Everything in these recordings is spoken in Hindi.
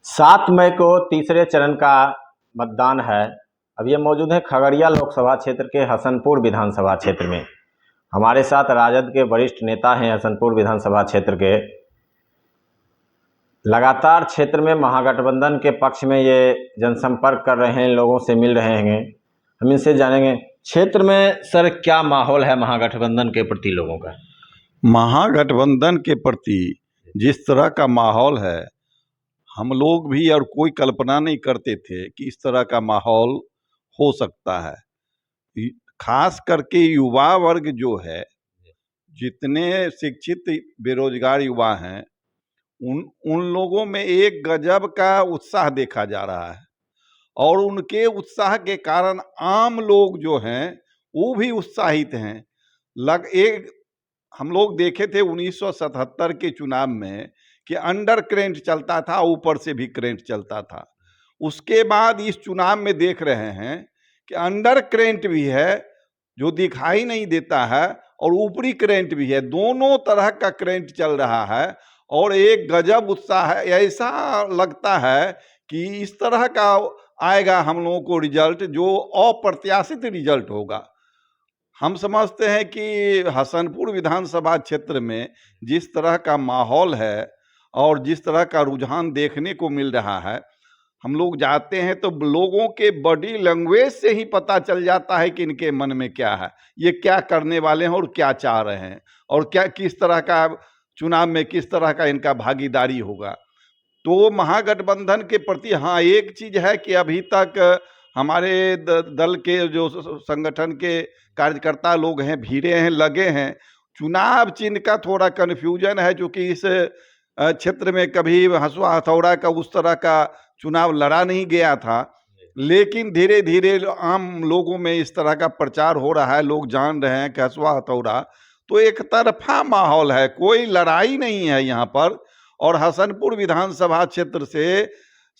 7 मई को तीसरे चरण का मतदान है। अब ये मौजूद है खगड़िया लोकसभा क्षेत्र के हसनपुर विधानसभा क्षेत्र में। हमारे साथ राजद के वरिष्ठ नेता हैं हसनपुर विधानसभा क्षेत्र के। लगातार क्षेत्र में महागठबंधन के पक्ष में ये जनसंपर्क कर रहे हैं, लोगों से मिल रहे हैं। हम इनसे जानेंगे क्षेत्र में सर क्या माहौल है महागठबंधन के प्रति लोगों का। महागठबंधन के प्रति जिस तरह का माहौल है, हम लोग भी और कोई कल्पना नहीं करते थे कि इस तरह का माहौल हो सकता है। खास करके युवा वर्ग जो है, जितने शिक्षित बेरोजगार युवा हैं, उन लोगों में एक गजब का उत्साह देखा जा रहा है और उनके उत्साह के कारण आम लोग जो हैं वो भी उत्साहित हैं। हम लोग देखे थे 1977 के चुनाव में कि अंडर करेंट चलता था, ऊपर से भी करेंट चलता था। उसके बाद इस चुनाव में देख रहे हैं कि अंडर करेंट भी है जो दिखाई नहीं देता है और ऊपरी करेंट भी है, दोनों तरह का करेंट चल रहा है और एक गजब उत्साह है। ऐसा लगता है कि इस तरह का आएगा हम लोगों को रिजल्ट जो अप्रत्याशित रिजल्ट होगा। हम समझते हैं कि हसनपुर विधानसभा क्षेत्र में जिस तरह का माहौल है और जिस तरह का रुझान देखने को मिल रहा है, हम लोग जाते हैं तो लोगों के बॉडी लैंग्वेज से ही पता चल जाता है कि इनके मन में क्या है, ये क्या करने वाले हैं और क्या चाह रहे हैं और क्या किस तरह का चुनाव में किस तरह का इनका भागीदारी होगा। तो महागठबंधन के प्रति हाँ, एक चीज है कि अभी तक हमारे दल के जो संगठन के कार्यकर्ता लोग हैं, भीड़े हैं, लगे हैं। चुनाव चिन्ह का थोड़ा कन्फ्यूजन है, क्योंकि इस क्षेत्र में कभी हसुआ हथौड़ा का उस तरह का चुनाव लड़ा नहीं गया था, लेकिन धीरे धीरे आम लोगों में इस तरह का प्रचार हो रहा है। लोग जान रहे हैं कि हसुआ हथौड़ा, तो एक तरफा माहौल है, कोई लड़ाई नहीं है यहाँ पर। और हसनपुर विधानसभा क्षेत्र से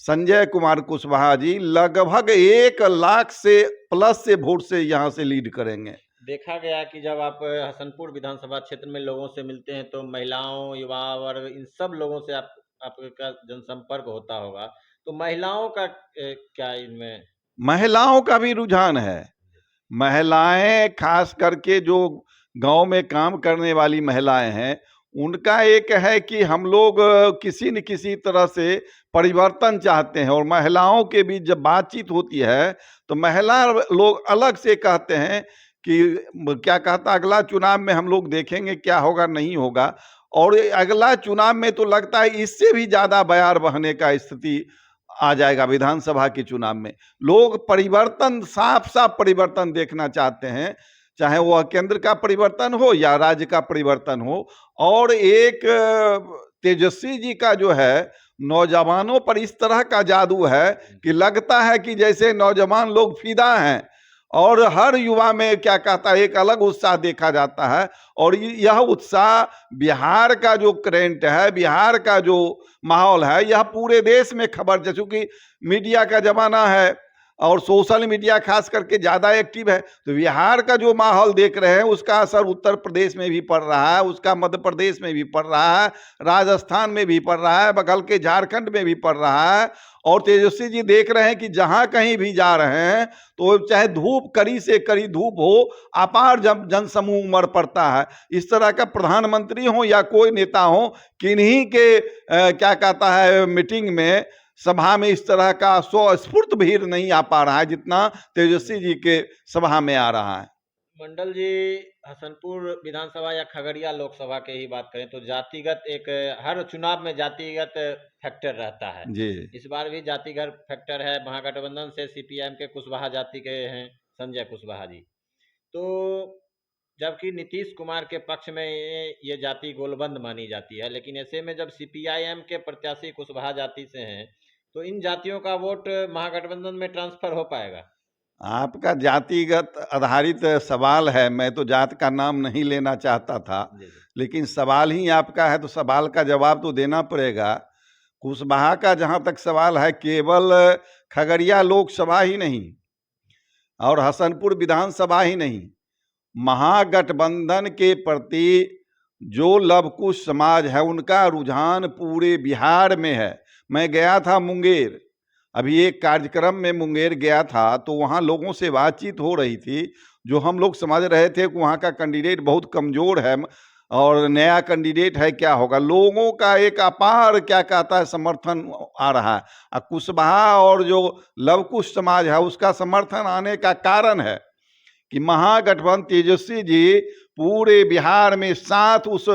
संजय कुमार कुशवाहा जी लगभग 1 लाख से प्लस से वोट से यहाँ से लीड करेंगे। देखा गया कि जब आप हसनपुर विधानसभा क्षेत्र में लोगों से मिलते हैं तो महिलाओं, युवा वर्ग, इन सब लोगों से आपका जनसंपर्क होता होगा, तो महिलाओं का क्या इनमें? महिलाओं का भी रुझान है। महिलाएं, खास करके जो गांव में काम करने वाली महिलाएं हैं, उनका एक है कि हम लोग किसी न किसी तरह से परिवर्तन चाहते हैं। और महिलाओं के बीच जब बातचीत होती है तो महिला लोग अलग से कहते हैं कि क्या कहता, अगला चुनाव में हम लोग देखेंगे क्या होगा नहीं होगा। और अगला चुनाव में तो लगता है इससे भी ज्यादा बयार बहने का स्थिति आ जाएगा। विधानसभा के चुनाव में लोग परिवर्तन, साफ साफ परिवर्तन देखना चाहते हैं, चाहे वह केंद्र का परिवर्तन हो या राज्य का परिवर्तन हो। और एक तेजस्वी जी का जो है, नौजवानों पर इस तरह का जादू है कि लगता है कि जैसे नौजवान लोग फिदा हैं और हर युवा में क्या कहता है एक अलग उत्साह देखा जाता है। और यह उत्साह बिहार का जो करेंट है, बिहार का जो माहौल है, यह पूरे देश में खबर, जैसे कि मीडिया का जमाना है और सोशल मीडिया खास करके ज्यादा एक्टिव है, तो बिहार का जो माहौल देख रहे हैं उसका असर उत्तर प्रदेश में भी पड़ रहा है, उसका मध्य प्रदेश में भी पड़ रहा है, राजस्थान में भी पड़ रहा है, बगल के झारखंड में भी पड़ रहा है। और तेजस्वी जी देख रहे हैं कि जहां कहीं भी जा रहे हैं तो चाहे धूप, कड़ी से कड़ी धूप हो, अपार जनसमूह उमड़ पड़ता है। इस तरह का प्रधानमंत्री हो या कोई नेता हो, किन्हीं के क्या कहता है मीटिंग में, सभा में इस तरह का स्वस्फूर्त भीड़ नहीं आ पा रहा है जितना तेजस्वी जी के सभा में आ रहा है। मंडल जी, हसनपुर विधानसभा या खगड़िया लोकसभा के ही बात करें तो जातिगत एक, हर चुनाव में जातिगत फैक्टर रहता है जी, इस बार भी जातिगत फैक्टर है। महागठबंधन से सीपीएम के कुशवाहा जाति के हैं संजय कुशवाहा जी, तो जबकि नीतीश कुमार के पक्ष में ये जाति गोलबंद मानी जाती है, लेकिन ऐसे में जब सीपीआईएम के प्रत्याशी कुशवाहा जाति से हैं तो इन जातियों का वोट महागठबंधन में ट्रांसफर हो पाएगा? आपका जातिगत आधारित सवाल है, मैं तो जात का नाम नहीं लेना चाहता था, लेकिन सवाल ही आपका है तो सवाल का जवाब तो देना पड़ेगा। कुशवाहा का जहां तक सवाल है, केवल खगड़िया लोकसभा ही नहीं और हसनपुर विधानसभा ही नहीं, महागठबंधन के प्रति जो लवकुश समाज है उनका रुझान पूरे बिहार में है। मैं गया था मुंगेर, अभी एक कार्यक्रम में मुंगेर गया था, तो वहाँ लोगों से बातचीत हो रही थी। जो हम लोग समझ रहे थे कि वहाँ का कैंडिडेट बहुत कमज़ोर है और नया कैंडिडेट है, क्या होगा, लोगों का एक अपार क्या कहता है समर्थन आ रहा है। कुशवाहा और जो लवकुश समाज है उसका समर्थन आने का कारण है कि महागठबंधन तेजस्वी जी पूरे बिहार में 7 उस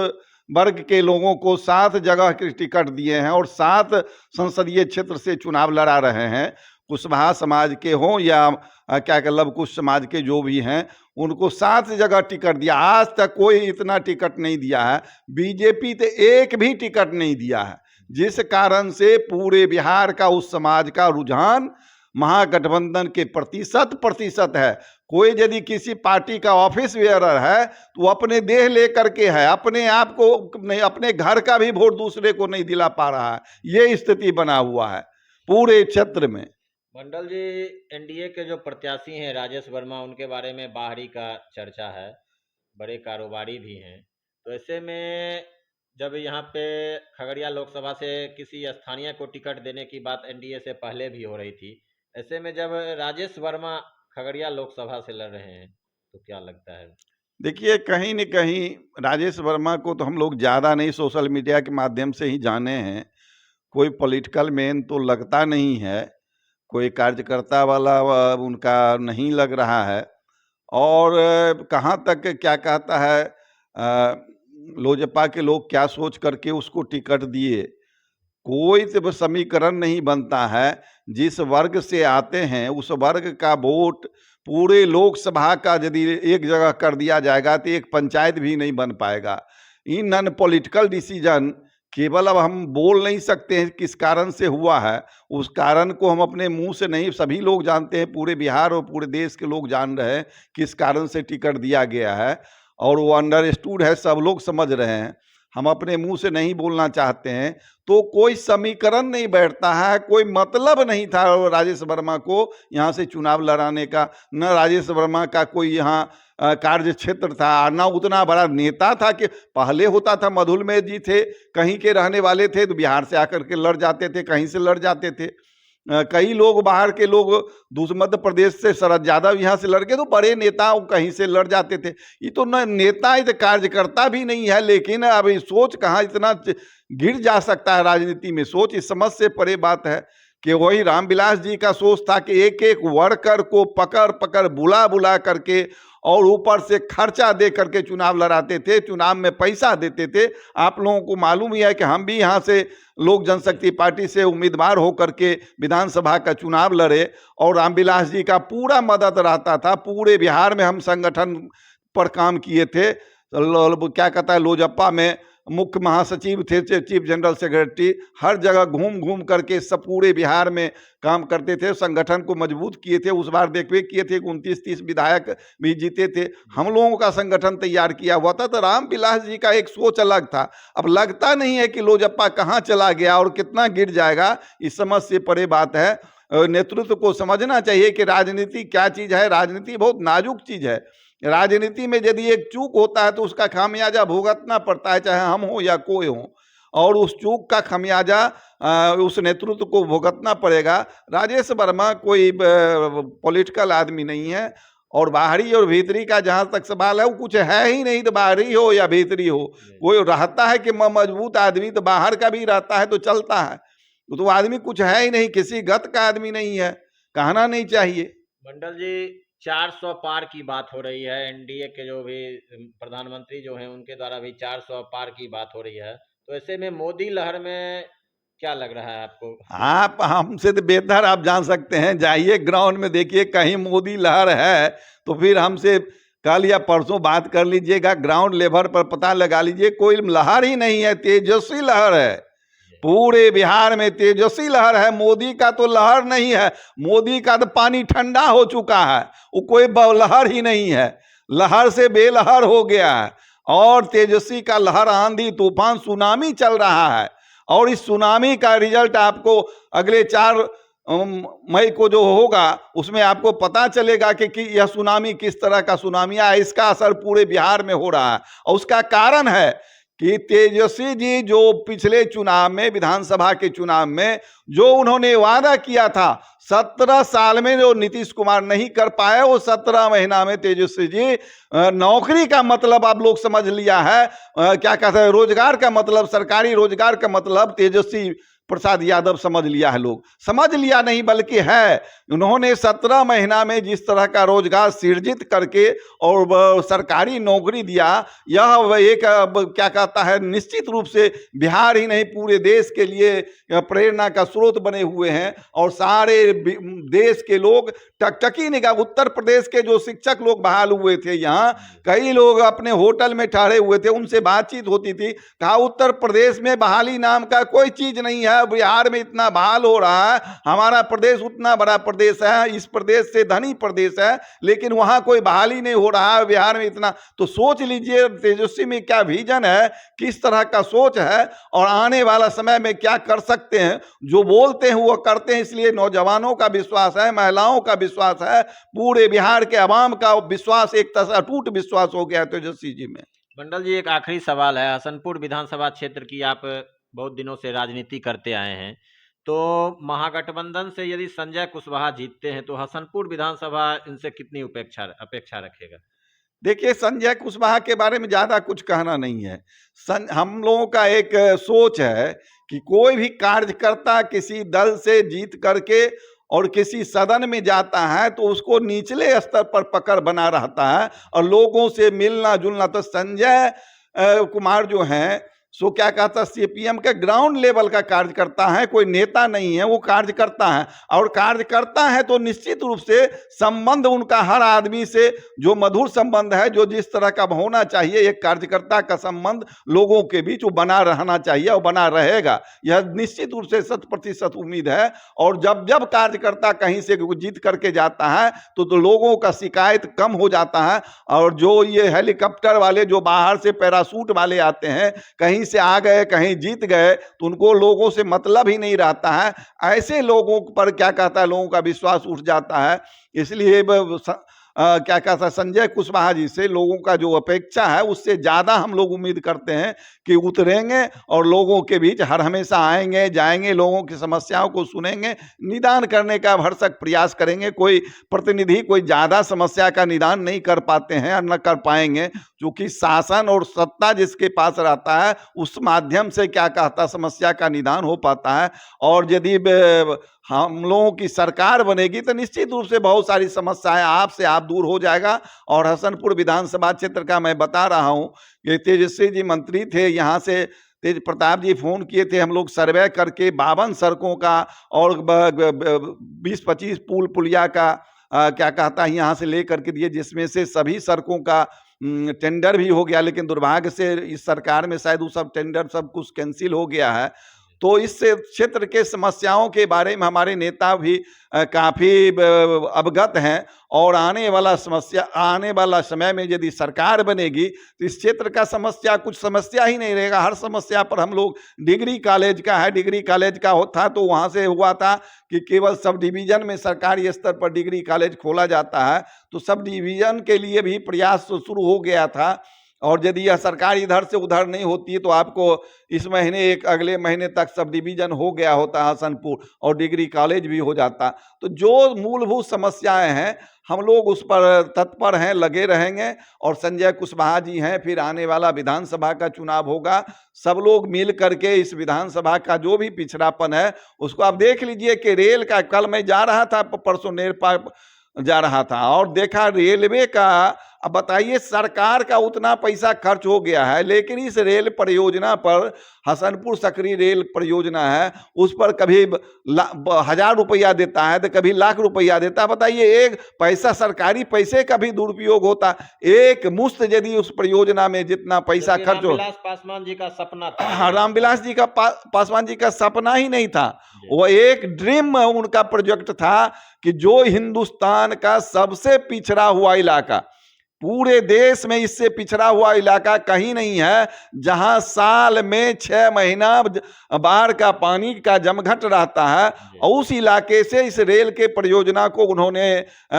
वर्ग के लोगों को 7 जगह के टिकट दिए हैं और 7 संसदीय क्षेत्र से चुनाव लड़ा रहे हैं। कुशवाहा समाज के हों या क्या कहते लवकुश समाज के जो भी हैं, उनको 7 जगह टिकट दिया। आज तक कोई इतना टिकट नहीं दिया है। बीजेपी तो एक भी टिकट नहीं दिया है, जिस कारण से पूरे बिहार का उस समाज का रुझान महागठबंधन के प्रति 100% है। कोई यदि किसी पार्टी का ऑफिस बेयरर है तो वो अपने देह लेकर के है, अपने आप को नहीं, अपने घर का भी वोट दूसरे को नहीं दिला पा रहा है। ये स्थिति बना हुआ है पूरे क्षेत्र में। मंडल जी, एनडीए के जो प्रत्याशी हैं राजेश वर्मा, उनके बारे में बाहरी का चर्चा है, बड़े कारोबारी भी हैं। तो ऐसे में जब यहाँ पे खगड़िया लोकसभा से किसी स्थानीय को टिकट देने की बात एनडीए से पहले भी हो रही थी, ऐसे में जब राजेश वर्मा खगड़िया लोकसभा से लड़ रहे हैं तो क्या लगता है? देखिए, कहीं न कहीं राजेश वर्मा को तो हम लोग ज़्यादा नहीं, सोशल मीडिया के माध्यम से ही जाने हैं। कोई पॉलिटिकल मैन तो लगता नहीं है, कोई कार्यकर्ता वाला उनका नहीं लग रहा है। और कहाँ तक क्या कहता है, लोजपा के लोग क्या सोच करके उसको टिकट दिए, कोई तो समीकरण नहीं बनता है। जिस वर्ग से आते हैं उस वर्ग का वोट पूरे लोकसभा का यदि एक जगह कर दिया जाएगा तो एक पंचायत भी नहीं बन पाएगा। इन नॉन पॉलिटिकल डिसीजन केवल अब हम बोल नहीं सकते हैं किस कारण से हुआ है, उस कारण को हम अपने मुंह से नहीं, सभी लोग जानते हैं, पूरे बिहार और पूरे देश के लोग जान रहे हैं किस कारण से टिकट दिया गया है और वो अंडरस्टूड है, सब लोग समझ रहे हैं। हम अपने मुंह से नहीं बोलना चाहते हैं तो कोई समीकरण नहीं बैठता है, कोई मतलब नहीं था राजेश वर्मा को यहाँ से चुनाव लड़ाने का। न राजेश वर्मा का कोई यहाँ कार्य क्षेत्र था, ना उतना बड़ा नेता था कि पहले होता था मधुल में जी थे, कहीं के रहने वाले थे तो बिहार से आकर के लड़ जाते थे, कहीं से लड़ जाते थे। कई लोग बाहर के लोग दूसरे मध्य प्रदेश से शरद यादव यहाँ से लड़के तो बड़े नेता कहीं से लड़ जाते थे। ये तो न नेता, ये तो कार्यकर्ता भी नहीं है। लेकिन अब सोच कहाँ इतना गिर जा सकता है राजनीति में, सोच इस समझ से परे बात है कि वही रामविलास जी का सोच था कि एक एक वर्कर को पकड़ पकड़ बुला बुला करके और ऊपर से खर्चा दे करके चुनाव लड़ाते थे, चुनाव में पैसा देते थे। आप लोगों को मालूम ही है कि हम भी यहाँ से लोक जनशक्ति पार्टी से उम्मीदवार होकर के विधानसभा का चुनाव लड़े और रामविलास जी का पूरा मदद रहता था। पूरे बिहार में हम संगठन पर काम किए थे। क्या कहता है, लोजपा में मुख्य महासचिव थे, चीफ जनरल सेक्रेटरी, हर जगह घूम घूम करके सब पूरे बिहार में काम करते थे, संगठन को मजबूत किए थे। उस बार देखते किए थे 29-30 विधायक भी जीते थे। हम लोगों का संगठन तैयार किया हुआ था। तो रामविलास जी का एक सोच अलग था। अब लगता नहीं है कि लोजपा कहाँ चला गया और कितना गिर जाएगा, इस समझ से परे बात है। नेतृत्व को समझना चाहिए कि राजनीति क्या चीज़ है। राजनीति बहुत नाजुक चीज़ है। राजनीति में यदि एक चूक होता है तो उसका खामियाजा भुगतना पड़ता है, चाहे हम हो या कोई हो, और उस चूक का खामियाजा उस नेतृत्व को भुगतना पड़ेगा। राजेश वर्मा कोई पॉलिटिकल आदमी नहीं है और बाहरी और भीतरी का जहाँ तक सवाल है वो कुछ है ही नहीं। तो बाहरी हो या भीतरी हो, कोई रहता है कि मजबूत आदमी तो बाहर का भी रहता है तो चलता है, तो आदमी कुछ है ही नहीं, किसी गत का आदमी नहीं है, कहना नहीं चाहिए। मंडल जी, 400 पार की बात हो रही है, एनडीए के जो भी प्रधानमंत्री जो हैं उनके द्वारा भी 400 पार की बात हो रही है। तो ऐसे में मोदी लहर में क्या लग रहा है आपको? आप हमसे तो बेहतर आप जान सकते हैं, जाइए ग्राउंड में देखिए कहीं मोदी लहर है तो फिर हमसे कल या परसों बात कर लीजिएगा, ग्राउंड लेवल पर पता लगा लीजिए। कोई लहर ही नहीं है, तेजस्वी लहर है, पूरे बिहार में तेजस्वी लहर है। मोदी का तो लहर नहीं है, मोदी का तो पानी ठंडा हो चुका है, वो कोई लहर ही नहीं है, लहर से बेलहर हो गया है। और तेजस्वी का लहर, आंधी तूफान, सुनामी चल रहा है और इस सुनामी का रिजल्ट आपको अगले 4 मई को जो होगा उसमें आपको पता चलेगा कि यह सुनामी किस तरह का सुनामी है। इसका असर पूरे बिहार में हो रहा है और उसका कारण है कि तेजस्वी जी जो पिछले चुनाव में, विधानसभा के चुनाव में जो उन्होंने वादा किया था, 17 साल में जो नीतीश कुमार नहीं कर पाए, वो 17 महीना में तेजस्वी जी नौकरी का मतलब आप लोग समझ लिया है। क्या कहते हैं, रोजगार का मतलब, सरकारी रोजगार का मतलब तेजस्वी प्रसाद यादव समझ लिया है। लोग समझ लिया नहीं बल्कि है, उन्होंने 17 महीना में जिस तरह का रोजगार सृजित करके और सरकारी नौकरी दिया, यह एक क्या कहता है, निश्चित रूप से बिहार ही नहीं पूरे देश के लिए प्रेरणा का स्रोत बने हुए हैं। और सारे देश के लोग टकटकी निगाह, उत्तर प्रदेश के जो शिक्षक लोग बहाल हुए थे, यहाँ कई लोग अपने होटल में ठहरे हुए थे, उनसे बातचीत होती थी, कहा उत्तर प्रदेश में बहाली नाम का कोई चीज नहीं है, बिहार में इतना बहाल हो रहा है, हमारा प्रदेश उतना बड़ा प्रदेश है, इस प्रदेश से धनी प्रदेश है, लेकिन वहां कोई बहाली नहीं हो रहा है, बिहार में इतना। तो सोच लीजिए तेजस्वी में क्या विजन है, किस तरह का सोच है, और आने वाला समय में क्या कर सकते हैं। जो बोलते हैं वो करते हैं, इसलिए नौजवानों का विश्वास है, महिलाओं का विश्वास है, पूरे बिहार के अवाम का विश्वास, एक अटूट विश्वास हो गया तेजस्वी जी में। मंडल जी, एक आखिरी सवाल है। हसनपुर विधानसभा क्षेत्र की आप बहुत दिनों से राजनीति करते आए हैं, तो महागठबंधन से यदि संजय कुशवाहा जीतते हैं तो हसनपुर विधानसभा इनसे कितनी अपेक्षा रखेगा? देखिए, संजय कुशवाहा के बारे में ज्यादा कुछ कहना नहीं है। हम लोगों का एक सोच है कि कोई भी कार्यकर्ता किसी दल से जीत करके और किसी सदन में जाता है तो उसको निचले स्तर पर पकड़ बना रहता है और लोगों से मिलना जुलना। तो संजय कुमार जो हैं, सो क्या कहता, सीपीएम के ग्राउंड लेवल का कार्यकर्ता है, कोई नेता नहीं है, वो कार्यकर्ता है। और कार्यकर्ता है तो निश्चित रूप से संबंध उनका हर आदमी से जो मधुर संबंध है, जो जिस तरह का होना चाहिए, एक कार्यकर्ता का संबंध लोगों के बीच वो बना रहना चाहिए और बना रहेगा, यह निश्चित रूप से 100% उम्मीद है। और जब जब कार्यकर्ता कहीं से जीत करके जाता है तो लोगों का शिकायत कम हो जाता है। और जो ये हेलीकॉप्टर वाले, जो बाहर से पैरासूट वाले आते हैं, कहीं से आ गए कहीं जीत गए, तो उनको लोगों से मतलब ही नहीं रहता है। ऐसे लोगों पर क्या कहता है, लोगों का विश्वास उठ जाता है। इसलिए क्या कहता है, संजय कुशवाहा जी से लोगों का जो अपेक्षा है उससे ज्यादा हम लोग उम्मीद करते हैं कि उतरेंगे और लोगों के बीच हर हमेशा आएंगे जाएंगे, लोगों की समस्याओं को सुनेंगे, निदान करने का भरसक प्रयास करेंगे। कोई प्रतिनिधि कोई ज्यादा समस्या का निदान नहीं कर पाते हैं और न कर पाएंगे, क्योंकि शासन और सत्ता जिसके पास रहता है उस माध्यम से क्या कहता समस्या का निदान हो पाता है। और यदि हम लोगों की सरकार बनेगी तो निश्चित रूप से बहुत सारी समस्याएं आपसे आप दूर हो जाएगा। और हसनपुर विधानसभा क्षेत्र का मैं बता रहा हूं कि तेजस्वी जी मंत्री थे, यहाँ से तेज प्रताप जी फोन किए थे, हम लोग सर्वे करके 52 सड़कों का और 20-25 पुल पुलिया का क्या कहता है यहाँ से ले करके दिए, जिसमें से सभी सड़कों का टेंडर भी हो गया। लेकिन दुर्भाग्य से इस सरकार में शायद वो सब टेंडर सब कुछ कैंसिल हो गया है। तो इस क्षेत्र के समस्याओं के बारे में हमारे नेता भी काफी अवगत हैं। और आने वाला समय में यदि सरकार बनेगी तो इस क्षेत्र का समस्या कुछ समस्या ही नहीं रहेगा। हर समस्या पर हम लोग, डिग्री कॉलेज का है, डिग्री कॉलेज का होता तो वहाँ से हुआ था कि केवल सब डिवीजन में सरकारी स्तर पर डिग्री कॉलेज खोला जाता है, तो सब डिवीजन के लिए भी प्रयास शुरू हो गया था। और यदि यह सरकार इधर से उधर नहीं होती तो आपको इस महीने एक अगले महीने तक सब डिवीजन हो गया होता हसनपुर और डिग्री कॉलेज भी हो जाता। तो जो मूलभूत समस्याएं हैं हम लोग उस पर तत्पर हैं, लगे रहेंगे। और संजय कुशवाहा जी हैं, फिर आने वाला विधानसभा का चुनाव होगा, सब लोग मिल करके इस विधानसभा का जो भी पिछड़ापन है उसको आप देख लीजिए कि रेल का, कल मैं जा रहा था, परसों नेपाल जा रहा था और देखा रेलवे का। अब बताइए, सरकार का उतना पैसा खर्च हो गया है, लेकिन इस रेल परियोजना पर, हसनपुर सकरी रेल परियोजना है, उस पर कभी 1000 रुपया देता है तो कभी लाख रुपया देता है। बताइए, एक पैसा, सरकारी पैसे का भी दुरुपयोग होता। एक मुश्त यदि उस परियोजना में जितना पैसा खर्च हो, रामविलास पासवान जी का सपना था। हाँ, रामविलास जी का पासवान जी का सपना ही नहीं था, वो एक ड्रीम उनका प्रोजेक्ट था कि जो हिंदुस्तान का सबसे पिछड़ा हुआ इलाका, पूरे देश में इससे पिछड़ा हुआ इलाका कहीं नहीं है जहां साल में 6 महीना बाढ़ का पानी का जमघट रहता है। और उस इलाके से इस रेल के परियोजना को उन्होंने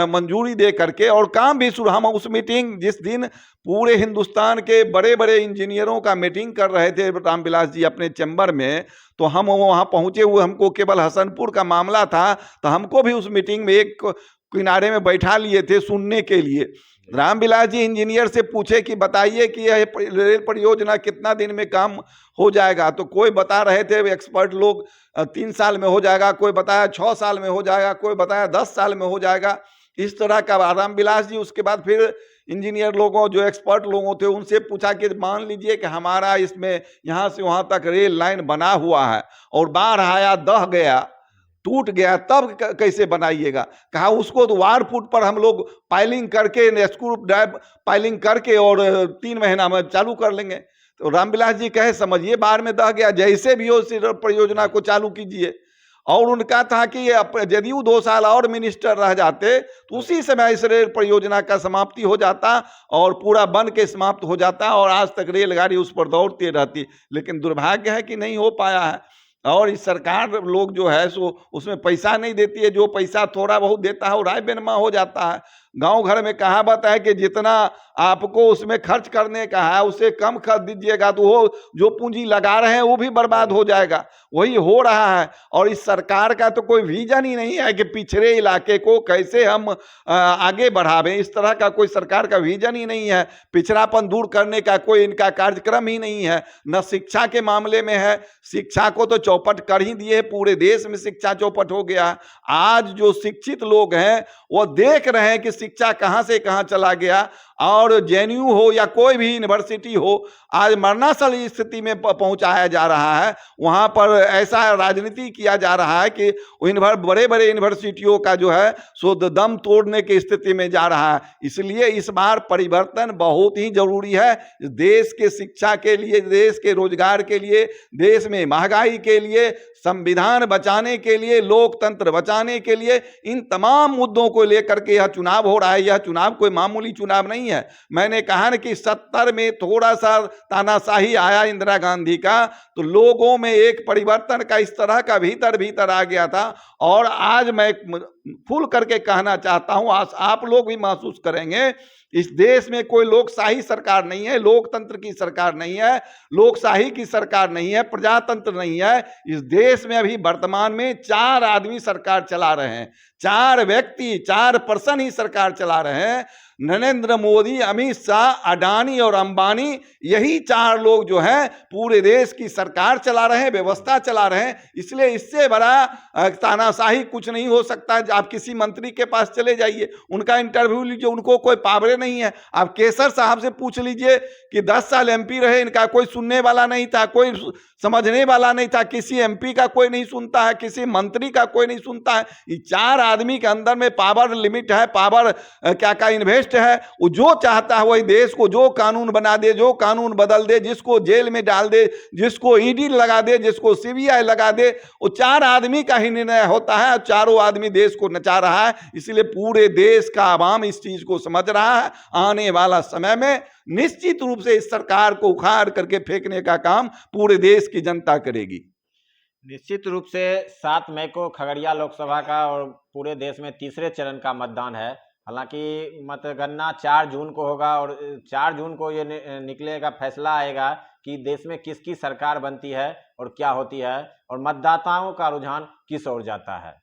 मंजूरी दे करके और काम भी शुरू। हम उस मीटिंग जिस दिन पूरे हिंदुस्तान के बड़े बड़े इंजीनियरों का मीटिंग कर रहे थे रामविलास जी अपने चैम्बर में, तो हम वहां पहुंचे हुए, हमको केवल हसनपुर का मामला था तो हमको भी उस मीटिंग में एक किनारे में बैठा लिए थे सुनने के लिए। रामविलास जी इंजीनियर से पूछे कि बताइए कि यह रेल परियोजना कितना दिन में काम हो जाएगा, तो कोई बता रहे थे एक्सपर्ट लोग 3 साल में हो जाएगा, कोई बताया 6 साल में हो जाएगा, कोई बताया 10 साल में हो जाएगा, इस तरह का। रामविलास जी उसके बाद फिर इंजीनियर लोगों, जो एक्सपर्ट लोगों थे, उनसे पूछा कि मान लीजिए कि हमारा इसमें यहाँ से वहाँ तक रेल लाइन बना हुआ है और बाढ़ आया, दह गया, टूट गया, तब कैसे बनाइएगा? कहा उसको तो वार फुट पर हम लोग पाइलिंग करके, स्क्रू ड्राइव पाइलिंग करके और 3 महीना में चालू कर लेंगे। तो रामविलास जी कहे समझिए बाढ़ में दह गया, जैसे भी हो इस परियोजना को चालू कीजिए। और उनका था कि यदि 2 साल और मिनिस्टर रह जाते तो उसी समय इस रेल परियोजना का समाप्ति हो जाता और पूरा बन के समाप्त हो जाता और आज तक रेलगाड़ी उस पर दौड़ती रहती। लेकिन दुर्भाग्य है कि नहीं हो पाया है। और इस सरकार लोग जो है सो उसमें पैसा नहीं देती है, जो पैसा थोड़ा बहुत देता है वो राय बेनमा हो जाता है। गांव घर में कहावत है कि जितना आपको उसमें खर्च करने का है उससे कम खर्च दीजिएगा तो वो जो पूंजी लगा रहे हैं वो भी बर्बाद हो जाएगा। वही हो रहा है। और इस सरकार का तो कोई विजन ही नहीं है कि पिछड़े इलाके को कैसे हम आगे बढ़ावें। इस तरह का कोई सरकार का विजन ही नहीं है। पिछड़ापन दूर करने का कोई इनका कार्यक्रम ही नहीं है। न शिक्षा के मामले में है, शिक्षा को तो चौपट कर ही दिए, पूरे देश में शिक्षा चौपट हो गया। आज जो शिक्षित लोग हैं वो देख रहे हैं कि शिक्षा कहां से कहां चला गया। और जेएनयू हो या कोई भी यूनिवर्सिटी हो, आज मरणासल स्थिति में पहुंचाया जा रहा है। वहां पर ऐसा राजनीति किया जा रहा है कि बड़े बड़े यूनिवर्सिटियों का जो है सो दम तोड़ने की स्थिति में जा रहा है। इसलिए इस बार परिवर्तन बहुत ही जरूरी है, देश के शिक्षा के लिए, देश के रोजगार के लिए, देश में महंगाई के लिए, संविधान बचाने के लिए, लोकतंत्र बचाने के लिए। इन तमाम मुद्दों को लेकर के यह चुनाव हो रहा है। यह चुनाव कोई मामूली चुनाव नहीं है। मैंने कहा ना कि 70 में थोड़ा सा तानाशाही आया इंदिरा गांधी का, तो लोगों में एक परिवर्तन का इस तरह का भीतर आ गया था। और आज मैं खुल करके कहना चाहता हूं, आप लोग भी महसूस करेंगे, इस देश में कोई लोकशाही सरकार नहीं है, लोकतंत्र की सरकार नहीं है, लोकशाही की सरकार नहीं है, प्रजातंत्र नहीं है। इस देश में अभी वर्तमान में 4 आदमी सरकार चला रहे हैं, 4 व्यक्ति, 4 पर्सन ही सरकार चला रहे हैं। नरेंद्र मोदी, अमित शाह, अडानी और अंबानी, यही 4 लोग जो हैं पूरे देश की सरकार चला रहे हैं, व्यवस्था चला रहे हैं। इसलिए इससे बड़ा तानाशाही कुछ नहीं हो सकता। आप किसी मंत्री के पास चले जाइए, उनका इंटरव्यू लीजिए, उनको कोई पावरे नहीं है। आप केसर साहब से पूछ लीजिए कि 10 साल एमपी रहे, इनका कोई सुनने वाला नहीं था, कोई समझने वाला नहीं था। किसी एमपी का कोई नहीं सुनता है, किसी मंत्री का कोई नहीं सुनता है। ये 4 आदमी के अंदर में पावर लिमिट है, पावर क्या इन्वेस्ट है। वो जो चाहता है वही देश को जो कानून बना दे, जो कानून बदल दे, जिसको जेल में डाल दे, जिसको ईडी लगा दे, जिसको सीबीआई लगा दे, वो 4 आदमी का ही निर्णय होता है। चारों आदमी देश को नचा रहा है। इसलिए पूरे देश का आवाम इस चीज को समझ रहा है। आने वाला समय में निश्चित रूप से इस सरकार को उखाड़ करके फेंकने का काम पूरे देश की जनता करेगी। निश्चित रूप से 7 मई को खगड़िया लोकसभा का और पूरे देश में तीसरे चरण का मतदान है। हालांकि मतगणना 4 जून को होगा और 4 जून को ये निकलेगा, फैसला आएगा कि देश में किसकी सरकार बनती है और क्या होती है और मतदाताओं का रुझान किस ओर जाता है।